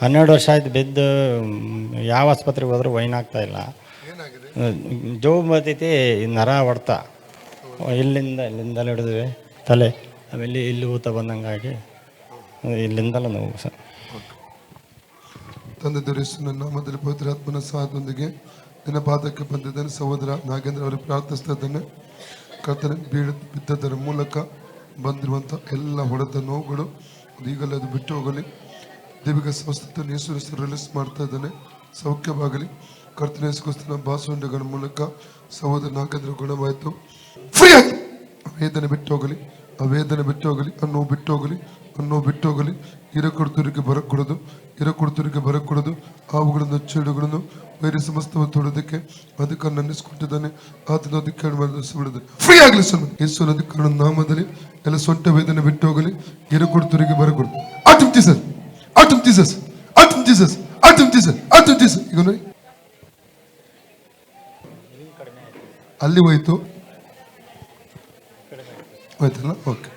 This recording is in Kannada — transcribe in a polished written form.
12 ವರ್ಷ ಆಯ್ತು ಬಿದ್ದು. ಯಾವ ಆಸ್ಪತ್ರೆಗೆ ಹೋದ್ರೂ ವೈನ್ ಆಗ್ತಾ ಇಲ್ಲ. ಜೋಬ್ ಬರ್ತೈತಿ, ನರ ಹೊಡ್ತ ಇಲ್ಲಿಂದಲೇ ಹಿಡಿದ್ವಿ ತಲೆ, ಆಮೇಲೆ ಇಲ್ಲಿ ಊತ ಬಂದಂಗಾಗಿ ಇಲ್ಲಿಂದಲೂ ನೋವು ಸರ್. ತಂದೆ ದೊರೆಸನ ನಾಮದಲ್ಲಿ ಪವಿತ್ರಾತ್ಮನ ಸಹಾಯದೊಂದಿಗೆ ನಿನ್ನ ಪಾದಕ್ಕೆ ಬಂದಿದ್ದಾನೆ ಸಹೋದರ ನಾಗೇಂದ್ರ ಅವರು ಪ್ರಾರ್ಥಿಸ್ತಾ ಇದ್ದಾನೆ. ಕರ್ತನೆ ಬಿದ್ದದರ ಮೂಲಕ ಬಂದಿರುವಂಥ ಎಲ್ಲ ಹೊಡೆದ ನೋವುಗಳು ಈಗಲೇ ಅದು ಬಿಟ್ಟು ಹೋಗಲಿ. ದೈವಿಕ ಸಂಸ್ಥೆಯನ್ನು ಯೇಸು ರಿಲೀಸ್ ಮಾಡ್ತಾ ಇದ್ದಾನೆ. ಸೌಖ್ಯವಾಗಲಿ. ಕರ್ತನ ಯೇಸುಕ್ರಿಸ್ತನ ಬಾಸುಂಡೆಗಳ ಮೂಲಕ ಸಹೋದರ ನಾಗೇಂದ್ರ ಗುಣವಾಯಿತು. ಫ್ರೀ ಆಗಿ ವೇದನೆ ಬಿಟ್ಟು ಹೋಗಲಿ, ಆ ವೇದನೆ ಬಿಟ್ಟು ಹೋಗಲಿ, ಅನ್ನೋ ಬಿಟ್ಟು ಹೋಗಲಿ, ಅನ್ನೋ ಬಿಟ್ಟು ಹೋಗಲಿ. ಇರಕೊಡ್ತೂರಿಗೆ ಬರಕೊಡೋದು, ಇರಕೊಡ್ತೂರಿಗೆ ಬರಕೊಡೋದು. ಹಾವುಗಳನ್ನು ಚೇಡುಗಳನ್ನು ಬೇರೆ ಸಮಸ್ತವ ತೊಡೋದಕ್ಕೆ ಅಧಿಕಾರ ನೆನೆಸ್ಕೊಟ್ಟಿದ್ದಾನೆ. ಆತನ ಅಧಿಕಾರ ಬಿಡುದು ಫ್ರೀ ಆಗಲಿ ಸರ್. ಯೇಸು ಅಧಿಕಾರ ನಾಮದಲ್ಲಿ ಎಲ್ಲ ಸೊಂಟ ವೇದನೆ ಬಿಟ್ಟು ಹೋಗಲಿ. ಇರಕೊಡ್ತೂರಿಗೆ ಬರಕೊಡೋದು. ಆಟಮ್ ಜೀಸಸ್, ಆಟಮ್ ಜೀಸಸ್, ಆಟಮ್ ಜೀಸಸ್, ಆಟಮ್ ಜೀಸಸ್, ಆಟಮ್ ಜೀಸಸ್. ಈಗ ನೋಡಿ ಅಲ್ಲಿ ಹೋಯ್ತು, ಆಯ್ತಲ್ಲ. ಓಕೆ.